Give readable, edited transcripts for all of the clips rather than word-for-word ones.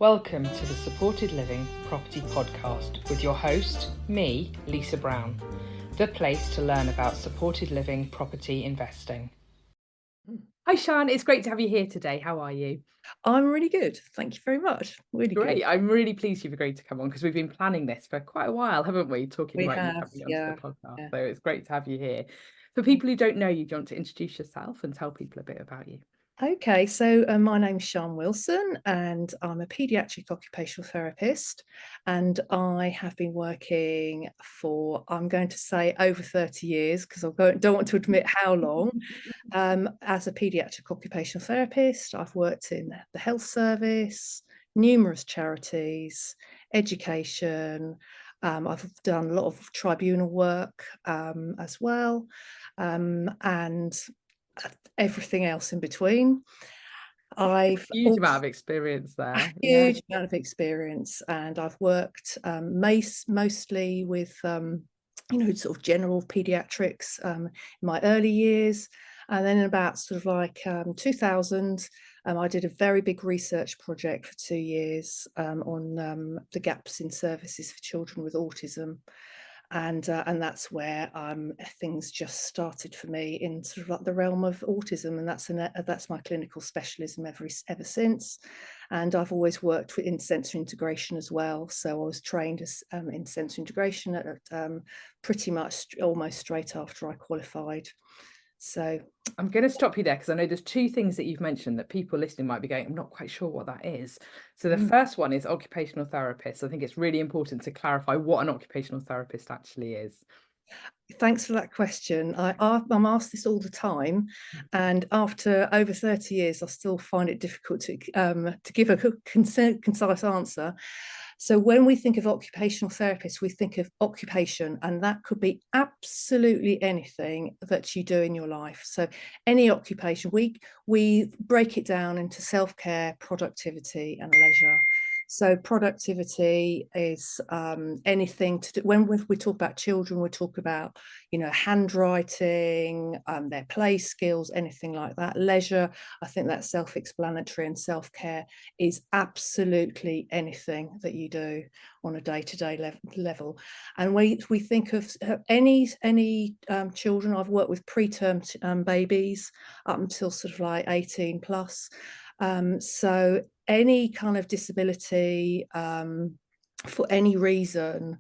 Welcome to the Supported Living Property Podcast with your host, me, Lisa Brown, the place to learn about supported living property investing. Hi, Sian. It's great to have you here today. How are you? I'm really good. Thank you very much. Really Great. good. I'm really pleased you've agreed to come on because we've been planning this for quite a while, haven't we? Talking We about you have, coming onto yeah. the podcast. Yeah. So it's great to have you here. For people who don't know you, do you want to introduce yourself and tell people a bit about you? Okay, so my name's Sian Wilson and I'm a paediatric occupational therapist, and I have been working for, I'm going to say, over 30 years because I don't want to admit how long. As a paediatric occupational therapist, I've worked in the health service, numerous charities, education. I've done a lot of tribunal work as well, and everything else in between. I've Huge also amount of experience a there. Yeah. huge amount of experience, and I've worked mostly with sort of general pediatrics in my early years, and then in about sort of like 2000, I did a very big research project for 2 years on the gaps in services for children with autism. And that's where things just started for me in sort of like the realm of autism, and that's my clinical specialism ever since. And I've always worked in sensory integration as well. So I was trained in sensory integration at pretty much almost straight after I qualified. So I'm going to stop you there because I know there's two things that you've mentioned that people listening might be going, I'm not quite sure what that is. So the first one is occupational therapist. I think it's really important to clarify what an occupational therapist actually is. Thanks for that question. I'm asked this all the time, and after over 30 years, I still find it difficult to give a concise answer. So when we think of occupational therapists, we think of occupation, and that could be absolutely anything that you do in your life. So any occupation, we break it down into self-care, productivity, and leisure. So productivity is anything to do. When we talk about children, we talk about, handwriting, their play skills, anything like that. Leisure, I think that's self-explanatory, and self-care is absolutely anything that you do on a day-to-day level. And we think of any children. I've worked with preterm babies up until sort of like 18 plus. So any kind of disability, for any reason,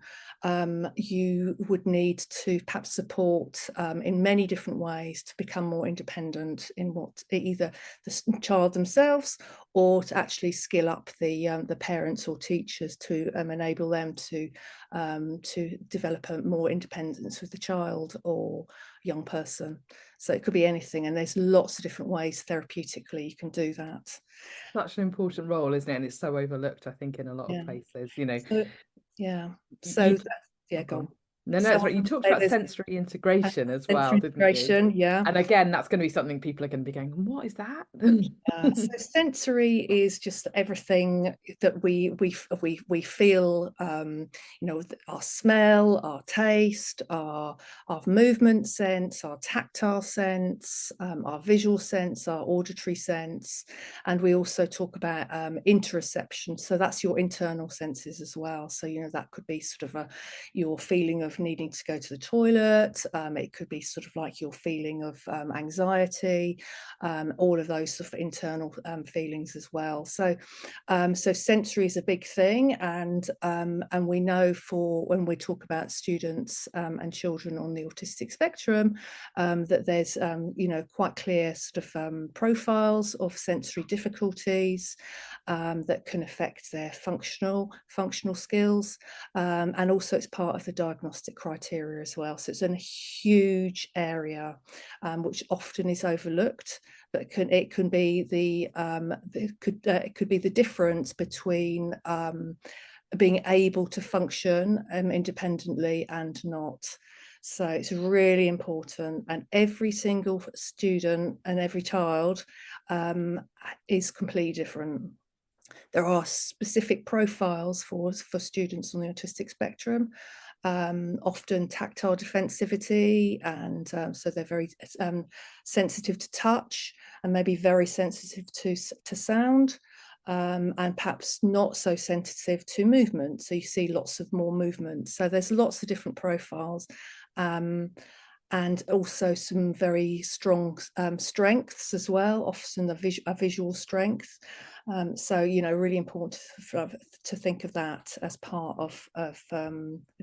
you would need to perhaps support in many different ways to become more independent in what either the child themselves, or to actually skill up the parents or teachers to enable them to develop a more independence with the child or young person. So it could be anything, and there's lots of different ways therapeutically you can do that. Such an important role, isn't it? And it's so overlooked, I think, in a lot of places, So, yeah. You, Go on. no, So it's right. You talked about sensory integration as well, sensory didn't you? integration, yeah. And again, that's going to be something people are going to be going, what is that? So sensory is just everything that we feel, our smell, our taste, our movement sense, our tactile sense, our visual sense, our auditory sense. And we also talk about interoception. So that's your internal senses as well. So, that could be sort of your feeling of needing to go to the toilet. It could be sort of like your feeling of anxiety, all of those sort of internal feelings as well. So sensory is a big thing, and we know for when we talk about students and children on the autistic spectrum, that there's quite clear sort of profiles of sensory difficulties that can affect their functional skills, and also it's part of the diagnostic criteria as well. So it's a huge area which often is overlooked, but it could be the difference between being able to function independently and not. So it's really important, and every single student and every child is completely different. There are specific profiles for students on the autistic spectrum, often tactile defensivity, and so they're very sensitive to touch and maybe very sensitive to sound. and perhaps not so sensitive to movement. So you see lots of more movement. So there's lots of different profiles, and also some very strong strengths as well, often a visual strength. So, you know, really important to think of that as part of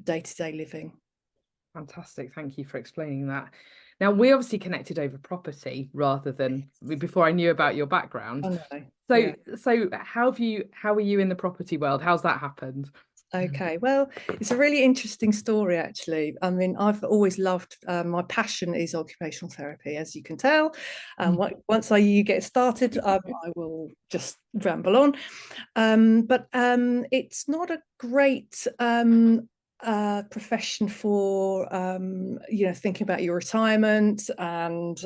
day-to-day living. Fantastic. Thank you for explaining that. Now, we obviously connected over property rather than before I knew about your background. Oh, no. So, Yeah. so how are you in the property world? How's that happened? Okay, well, it's a really interesting story, actually. I mean, I've always loved, my passion is occupational therapy, as you can tell. Once you get started, I will just ramble on. But it's not a great profession for, you know, thinking about your retirement and,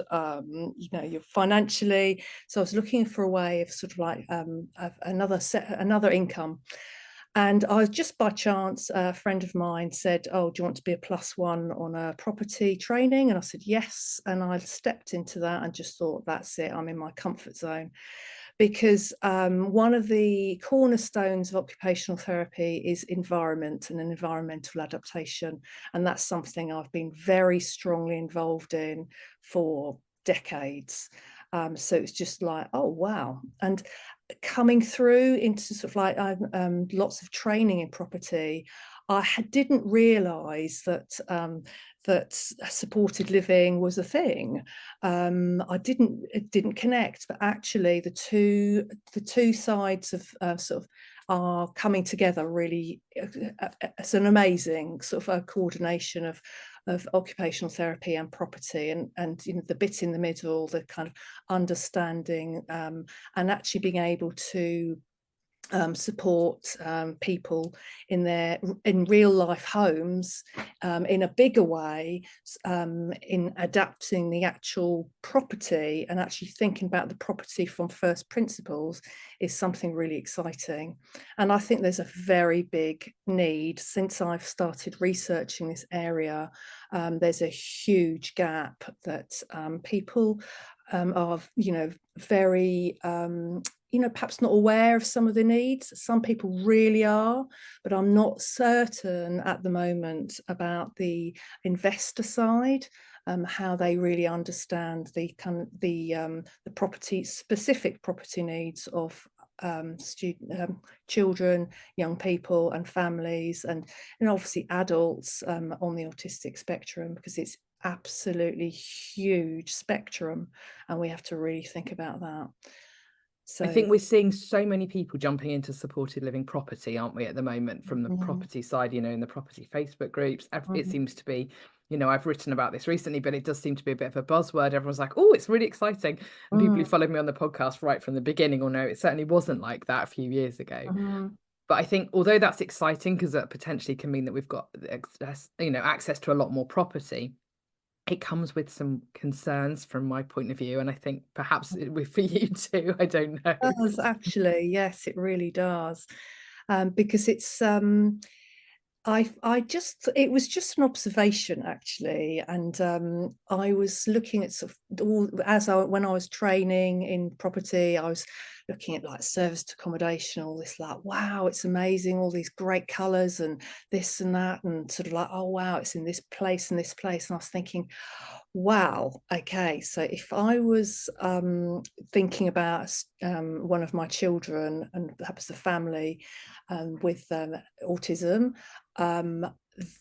you know, your financially. So I was looking for a way of sort of like another income. And I was just by chance, a friend of mine said, "Oh, do you want to be a +1 on a property training?" And I said, "Yes." And I stepped into that and just thought, that's it, I'm in my comfort zone. Because one of the cornerstones of occupational therapy is environment and an environmental adaptation. And that's something I've been very strongly involved in for decades. So it's just like, oh, wow. And coming through into sort of like lots of training in property, I didn't realise that that supported living was a thing. It didn't connect, but actually the two sides of sort of are coming together really. It's an amazing sort of a coordination of occupational therapy and property, and you know, the bit in the middle, the kind of understanding, and actually being able to support people in real life homes in a bigger way, in adapting the actual property and actually thinking about the property from first principles is something really exciting. And I think there's a very big need. Since I've started researching this area, there's a huge gap that people are, you know, very you know, perhaps not aware of some of the needs. Some people really are, but I'm not certain at the moment about the investor side, how they really understand the kind of the specific property needs of children, young people, and families, and obviously adults on the autistic spectrum, because it's absolutely huge spectrum, and we have to really think about that. So I think we're seeing so many people jumping into supported living property, aren't we, at the moment, from the property side, you know, in the property Facebook groups. It seems to be, you know, I've written about this recently, but it does seem to be a bit of a buzzword. Everyone's like, oh, it's really exciting. And people who followed me on the podcast right from the beginning will know it certainly wasn't like that a few years ago. But I think although that's exciting, because that potentially can mean that we've got access to a lot more property, it comes with some concerns from my point of view, and I think perhaps for you too. I don't know. It does, actually, yes, it really does, because it's it was just an observation, actually, and I was looking at sort of when I was training in property, I was looking at like serviced accommodation, all this, like, wow, it's amazing, all these great colours and this and that, and sort of like, oh wow, it's in this place and this place, and I was thinking, wow, okay, so if I was thinking about one of my children and perhaps the family with autism,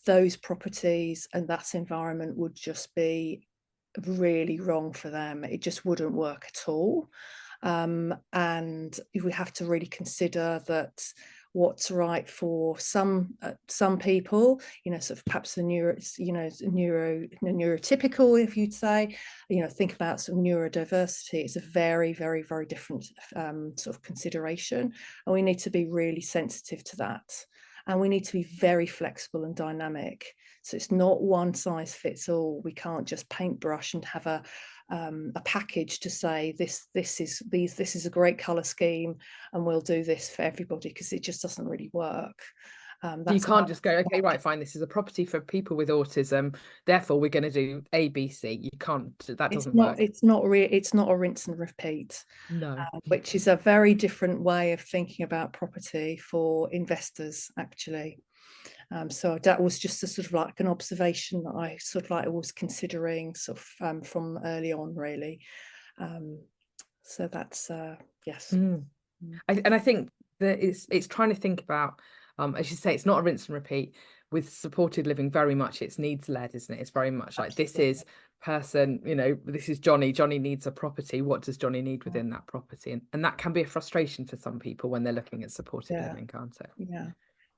those properties and that environment would just be really wrong for them. It just wouldn't work at all. And we have to really consider that what's right for some people, you know, sort of perhaps the neurotypical, if you'd say, you know, think about some neurodiversity. It's a very, very, very different sort of consideration, and we need to be really sensitive to that. And we need to be very flexible and dynamic. So it's not one size fits all. We can't just paintbrush and have a package to say this is a great color scheme and we'll do this for everybody, because it just doesn't really work. You can't just go, okay, right, fine, this is a property for people with autism, therefore we're going to do A, B, C. You can't, that doesn't work. It's not a rinse and repeat. No. Which is a very different way of thinking about property for investors, actually. So that was just a sort of like an observation that I sort of like was considering sort of from early on, really. So that's yes. And I think that it's trying to think about, as you say, it's not a rinse and repeat. With supported living, very much it's needs led, isn't it? It's very much like, this is person, this is Johnny needs a property. What does Johnny need within that property? And that can be a frustration for some people when they're looking at supported living, can't it? Yeah,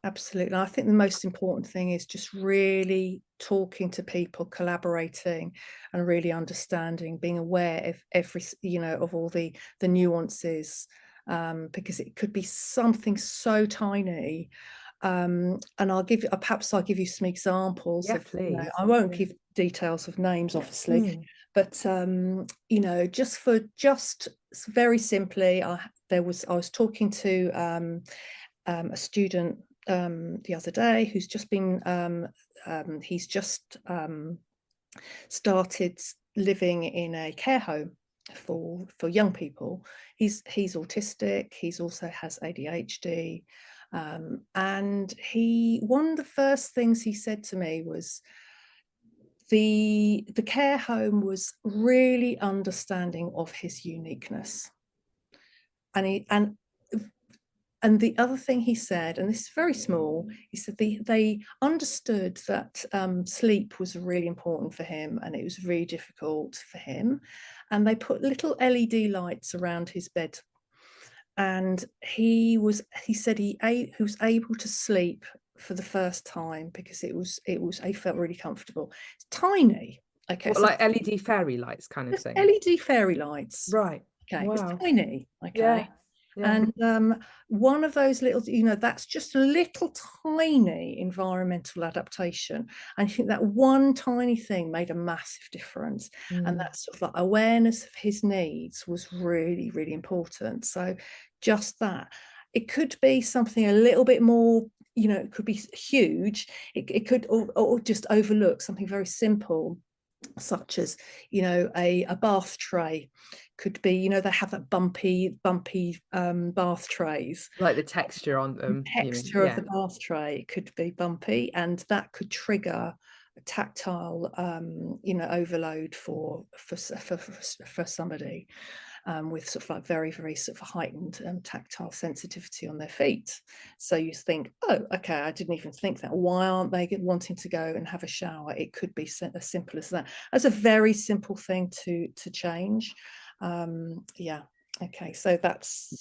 absolutely. I think the most important thing is just really talking to people, collaborating, and really understanding, being aware of every, of all the nuances, because it could be something so tiny. And perhaps I'll give you some examples. Yeah, please. I won't give details of names, obviously, but just very simply, I was talking to a student the other day who's just been he's just started living in a care home for young people. He's autistic. He's also has ADHD. And one of the first things he said to me was the care home was really understanding of his uniqueness. And the other thing he said, and this is very small, he said they understood that sleep was really important for him, and it was really difficult for him. And they put little LED lights around his bed. And he said he was able to sleep for the first time because he felt really comfortable. It's tiny. Okay. What, so like LED fairy lights kind of thing? LED fairy lights. Right. Okay. Wow. It's tiny. Okay. Yeah. Yeah. And one of those little, that's just a little tiny environmental adaptation. And I think that one tiny thing made a massive difference. And that sort of like awareness of his needs was really, really important. So just that. It could be something a little bit more, it could be huge. It could, or just overlook something very simple, such as a bath tray. Could be, they have that bumpy bath trays, like the texture on them. The texture of the bath tray could be bumpy, and that could trigger a tactile overload for somebody with sort of like very, very sort of heightened tactile sensitivity on their feet. So you think, oh, okay, I didn't even think that. Why aren't they wanting to go and have a shower? It could be as simple as that. That's a very simple thing to change. Yeah. Okay, so that's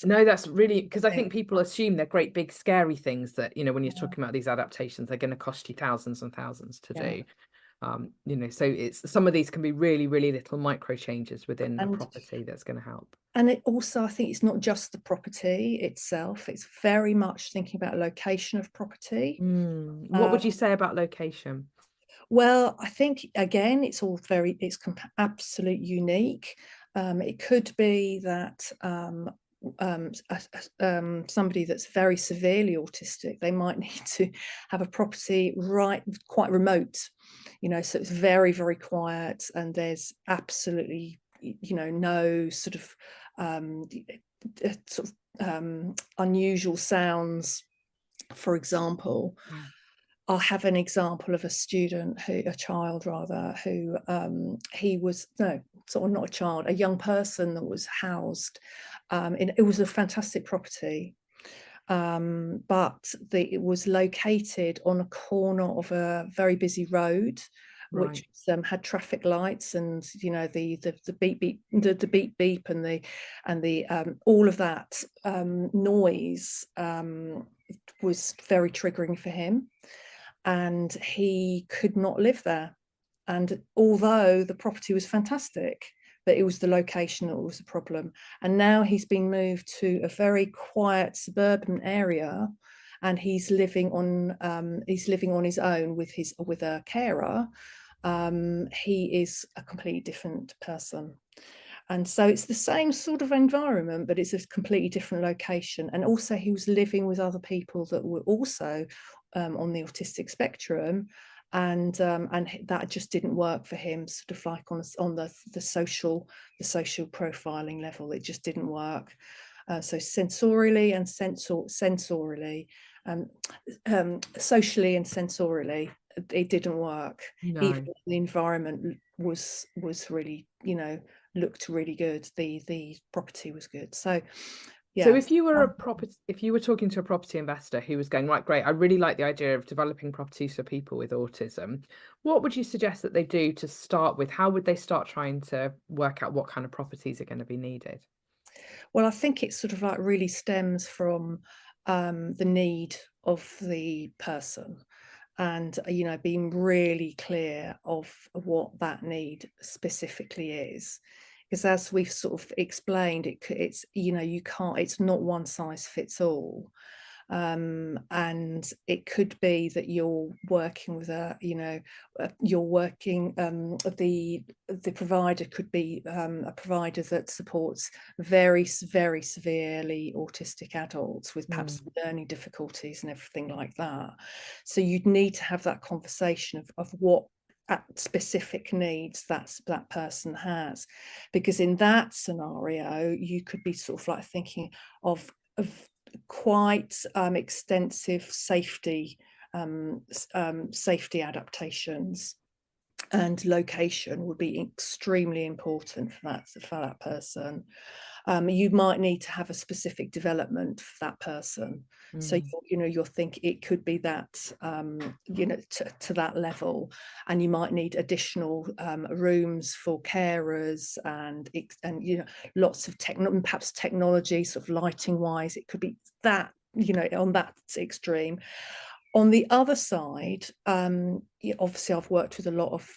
really, because I think people assume they're great big scary things that, when you're talking about these adaptations, they're going to cost you thousands and thousands to do. So it's some of these can be really, really little micro changes within a property that's going to help. And it also, I think it's not just the property itself, it's very much thinking about location of property. What would you say about location? Well, I think again, it's absolutely unique. It could be that somebody that's very severely autistic, they might need to have a property quite remote, so it's very, very quiet, and there's absolutely no sort of unusual sounds. For example, I'll have an example of a young person that was housed it was a fantastic property, but it was located on a corner of a very busy road, which had traffic lights, and the beep beep, the beep beep, and the all of that noise was very triggering for him, and he could not live there. And although the property was fantastic, but it was the location that was the problem. And now he's been moved to a very quiet suburban area, and he's living on his own with a carer. He is a completely different person. And so it's the same sort of environment, but it's a completely different location. And also he was living with other people that were also on the autistic spectrum, and that just didn't work for him, sort of like on the social profiling level. It just didn't work. So sensorially and sensorily, socially and sensorially, it didn't work. No. Even the environment was really, looked really good. The property was good. So yeah. So if you were talking to a property investor who was going, right, great, I really like the idea of developing properties for people with autism, what would you suggest that they do to start with? How would they start trying to work out what kind of properties are going to be needed? Well, I think it sort of like really stems from the need of the person, and being really clear of what that need specifically is. Because as we've sort of explained, it's it's not one size fits all. And it could be that you're working with the provider could be a provider that supports very, very severely autistic adults with perhaps learning difficulties and everything like that. So you'd need to have that conversation of what specific needs that person has, because in that scenario you could be sort of like thinking of quite extensive safety adaptations, and location would be extremely important for that person. You might need to have a specific development for that person. So you're thinking it could be that to that level, and you might need additional rooms for carers, and lots of perhaps technology, sort of lighting wise. It could be that, on that extreme. On the other side, obviously I've worked with a lot of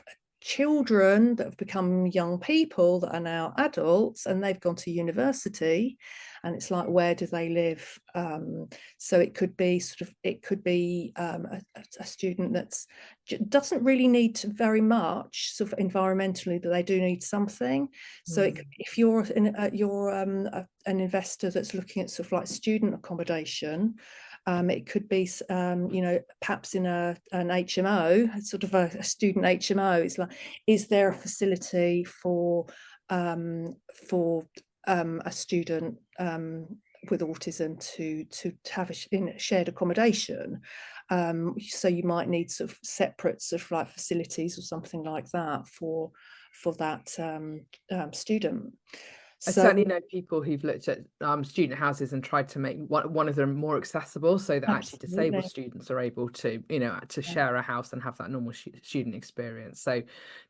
children that have become young people that are now adults, and they've gone to university, and it's like, where do they live? So it could be a student that's doesn't really need very much sort of environmentally, but they do need something. So if you're an investor that's looking at sort of like student accommodation, it could be, perhaps in an HMO, sort of a student HMO. It's like, is there a facility for a student with autism to have in shared accommodation? So you might need sort of separate sort of like facilities or something like that for that student. I certainly know people who've looked at student houses and tried to make one of them more accessible, so that actually disabled students are able to, to share a house and have that normal student experience. So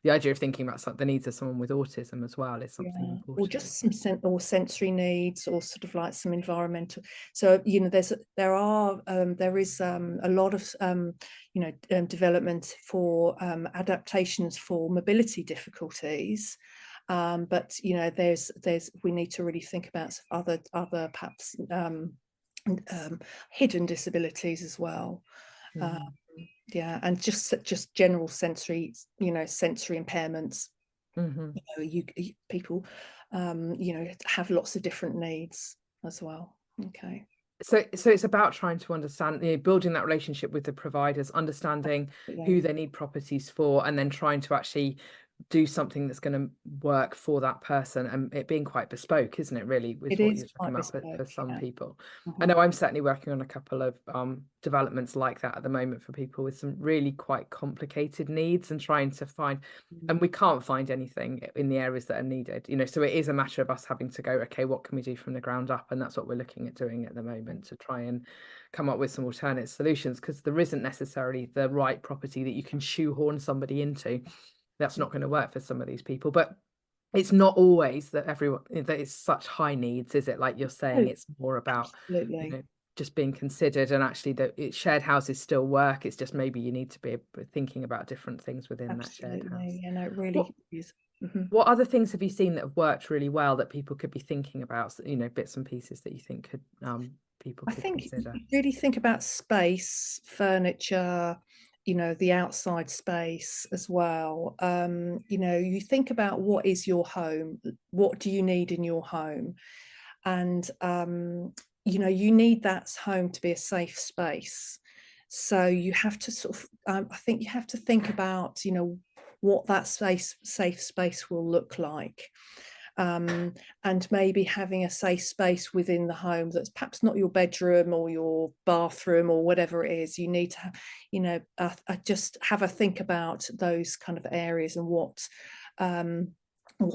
the idea of thinking about the needs of someone with autism as well is something important. Or just some sensory needs, or sort of like some environmental. So there is a lot of development for adaptations for mobility difficulties. But we need to really think about other perhaps hidden disabilities as well. And just general sensory impairments. People have lots of different needs as well. Okay. So it's about trying to understand, building that relationship with the providers, understanding who they need properties for, and then trying to actually do something that's going to work for that person, and it being quite bespoke, isn't it, really, with what you're talking about for some people. I know I'm certainly working on a couple of developments like that at the moment for people with some really quite complicated needs, and trying to find, and we can't find anything in the areas that are needed, so it is a matter of us having to go, okay, what can we do from the ground up? And that's what we're looking at doing at the moment, to try and come up with some alternate solutions, because there isn't necessarily the right property that you can shoehorn somebody into. That's not going to work for some of these people. But it's not always that it's such high needs, is it? Like you're saying, it's more about just being considered, and actually that shared houses still work. It's just maybe you need to be thinking about different things within that shared house. Yeah, it really is. What other things have you seen that have worked really well that people could be thinking about, bits and pieces that you think could people could consider? You really think about space, furniture, the outside space as well. You think about, what is your home? What do you need in your home? And you need that home to be a safe space. So you have to sort of, I think you have to think about, you know, what that safe space will look like. And maybe having a safe space within the home that's perhaps not your bedroom or your bathroom or whatever it is. You need to, you know, just have a think about those kind of areas and what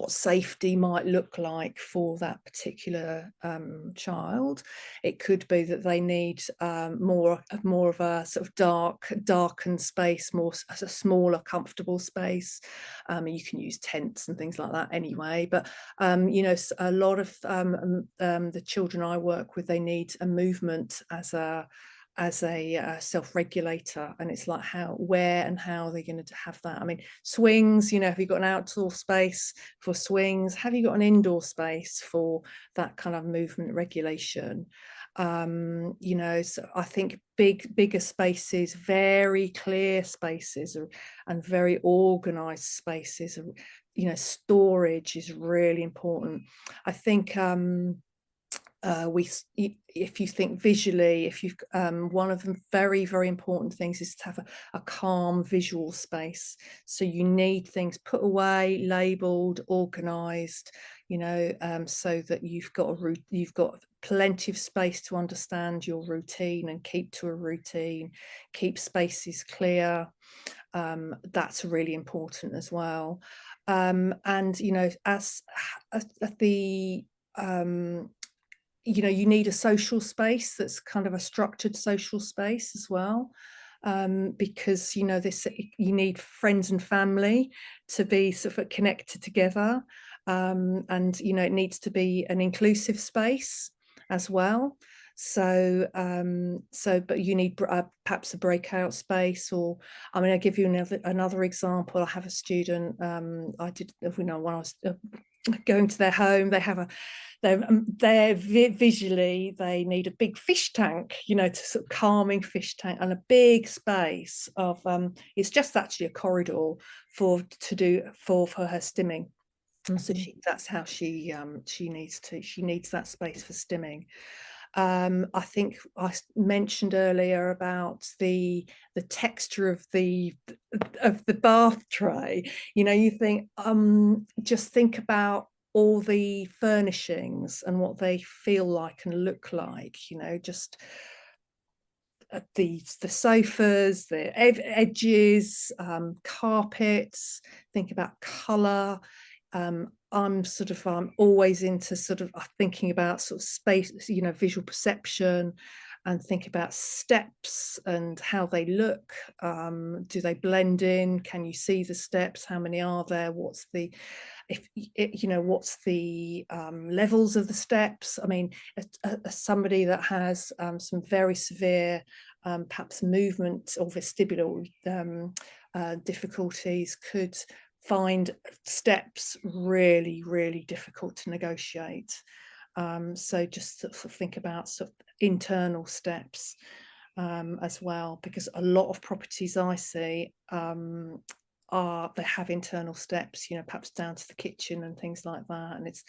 safety might look like for that particular child. It could be that they need more of a sort of darkened space, more a smaller, comfortable space. You can use tents and things like that anyway. But you know, a lot of the children I work with, they need a movement as a self-regulator, and it's like where and how they're going to have that. I mean, swings, you know, have you got an outdoor space for swings? Have you got an indoor space for that kind of movement regulation? You know, so I think bigger spaces, very clear spaces, and very organized spaces, you know, storage is really important. I think if you think visually, if you've one of the very, very important things is to have a calm visual space. So you need things put away, labeled, organized, you know, so that you've got plenty of space to understand your routine and keep to a routine, keep spaces clear. That's really important as well. And you know, as the you know, you need a social space that's kind of a structured social space as well, because you know, you need friends and family to be sort of connected together, and you know, it needs to be an inclusive space as well. So but you need perhaps a breakout space. Or I mean, I'll give you another example. I have a student, I did, you know, when I was going to their home, they have visually they need a big fish tank, you know, to sort of calming fish tank, and a big space of it's just actually a corridor for her stimming. So that's how she needs that space for stimming. I think I mentioned earlier about the texture of the bath tray. You know, you think just think about all the furnishings and what they feel like and look like, you know, just the sofas, the edges, carpets, think about colour. I'm always into sort of thinking about sort of space, you know, visual perception, and think about steps and how they look. Do they blend in? Can you see the steps? How many are there? What's the levels of the steps? I mean, as somebody that has some very severe perhaps movement or vestibular difficulties could find steps really, really difficult to negotiate. So just sort of think about sort of internal steps as well, because a lot of properties I see they have internal steps, you know, perhaps down to the kitchen and things like that. And it's,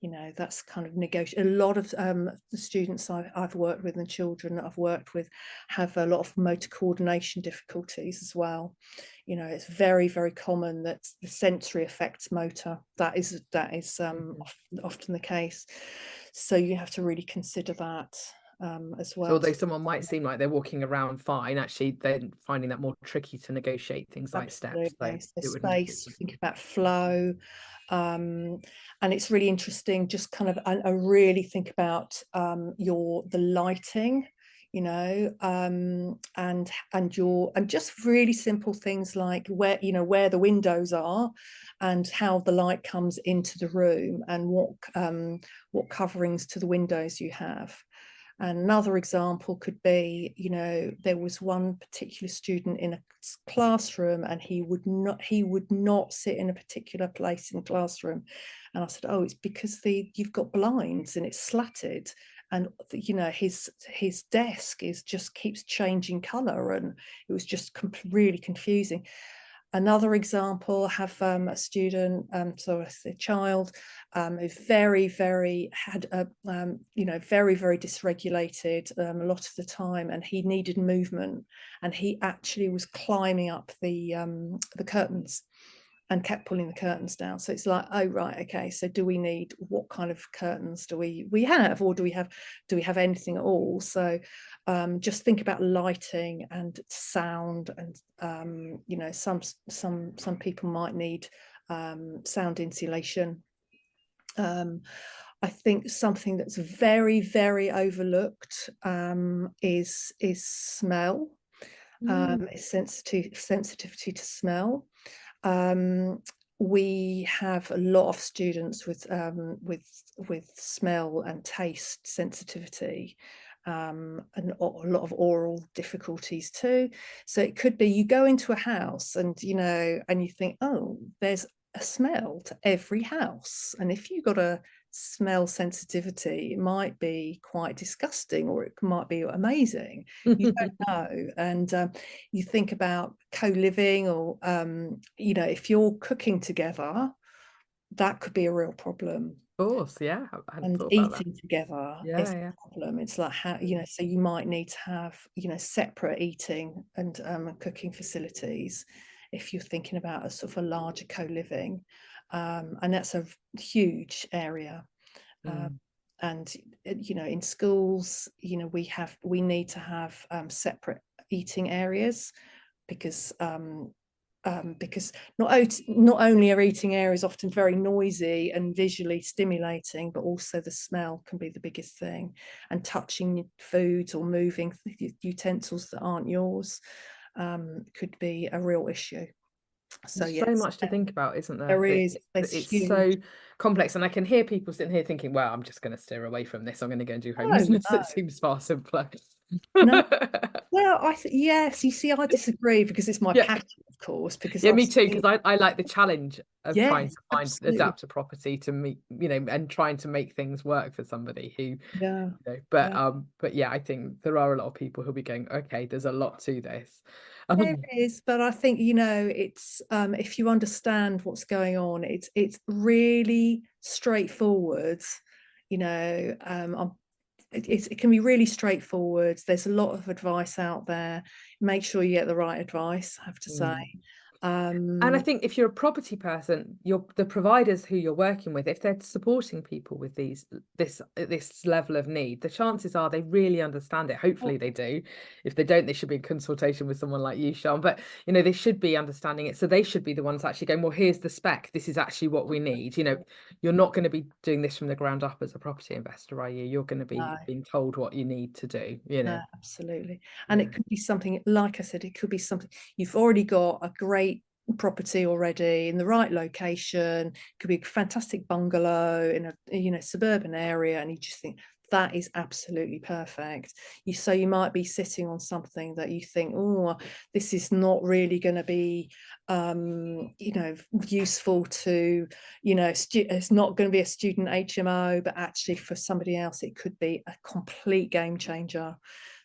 you know, that's kind of a lot of the students I've worked with and children that I've worked with have a lot of motor coordination difficulties as well. You know, it's very, very common that the sensory affects motor. That is often the case. So you have to really consider that as well. So although someone might seem like they're walking around fine, actually they're finding that more tricky to negotiate things like steps. So space, think about flow. And it's really interesting, just kind of I really think about the lighting, you know, and just really simple things like where the windows are and how the light comes into the room, and what coverings to the windows you have. And another example could be, you know, there was one particular student in a classroom, and he would not sit in a particular place in the classroom. And I said, oh, it's because you've got blinds and it's slatted, and you know, his desk just keeps changing color, and it was just really confusing. Another example, have a student, so a child who very, very had a, very, very dysregulated a lot of the time, and he needed movement, and he actually was climbing up the curtains and kept pulling the curtains down. So it's like, oh right, okay, so do we need, what kind of curtains do we have, or do we have anything at all? So just think about lighting and sound, and some people might need sound insulation. I think something that's very, very overlooked is smell. Is sensitivity to smell. We have a lot of students with smell and taste sensitivity, and a lot of oral difficulties too. So it could be you go into a house and you think, oh, there's a smell to every house, and if you've got a smell sensitivity, it might be quite disgusting, or it might be amazing. You don't know. And you think about co-living, or if you're cooking together, that could be a real problem. Of course, yeah. And eating together is a problem. It's like, how, so you might need to have separate eating and cooking facilities if you're thinking about a sort of a larger co-living, and that's a huge area. And in schools, we need to have separate eating areas, because not only are eating areas often very noisy and visually stimulating, but also the smell can be the biggest thing, and touching foods or moving utensils that aren't yours could be a real issue. So there's so much to think about, isn't there? There is. It's so complex, and I can hear people sitting here thinking, well, I'm just going to steer away from this, I'm going to go and do homelessness. No. It seems far simpler. No. Well, yes, you see, I disagree, because it's my passion, of course, because me too, because I like the challenge of trying to find absolutely. adapt a property to meet, and trying to make things work for somebody who but yeah, I think there are a lot of people who'll be going, okay, there's a lot to this. There is, but I think it's if you understand what's going on, it's really straightforward. It can be really straightforward. There's a lot of advice out there. Make sure you get the right advice, I have to say. And I think if you're a property person, the providers who you're working with, if they're supporting people with this level of need, the chances are they really understand it. Hopefully they do. If they don't, they should be in consultation with someone like you, Sian. But they should be understanding it. So they should be the ones actually going, well, here's the spec. This is actually what we need. You're not going to be doing this from the ground up as a property investor, are you? You're going to be being told what you need to do. Absolutely. And it could be something, like I said, it could be something you've already got a great property already in the right location. Could be a fantastic bungalow in a suburban area, and you just think that is absolutely perfect. So you might be sitting on something that you think, oh, this is not really going to be useful to it's not going to be a student HMO, but actually for somebody else it could be a complete game changer.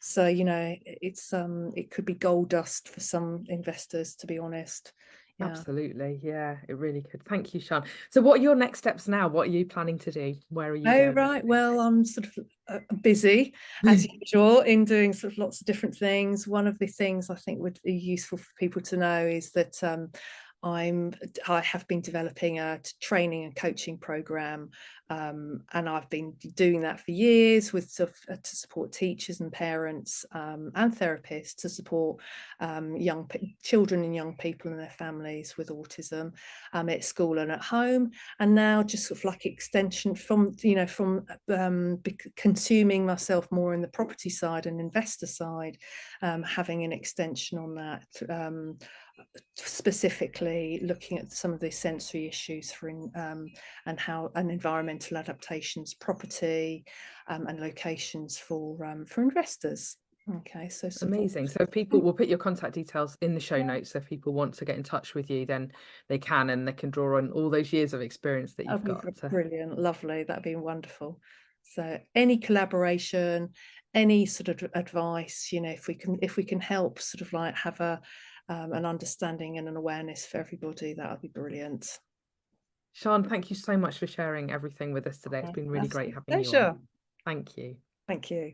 So it could be gold dust for some investors, to be honest. Absolutely, yeah, it really could. Thank you, Sian. So what are your next steps now? What are you planning to do? Where are you going? Right, well, I'm sort of busy as usual in doing sort of lots of different things. One of the things I think would be useful for people to know is that I have been developing a training and coaching program, and I've been doing that for years to support teachers and parents and therapists to support children and young people and their families with autism at school and at home. And now just sort of like extension from consuming myself more in the property side and investor side, having an extension on that, specifically looking at some of the sensory issues and how environmental adaptations, property, and locations for investors. Okay, so amazing. So people will put your contact details in the show notes. So if people want to get in touch with you, then they can, and they can draw on all those years of experience that you've got. Brilliant, lovely, that'd be wonderful. So any collaboration, any sort of advice, if we can help sort of like have a an understanding and an awareness for everybody, that would be brilliant. Sian, thank you so much for sharing everything with us today. It's been really great having you on. Pleasure. Thank you. Thank you.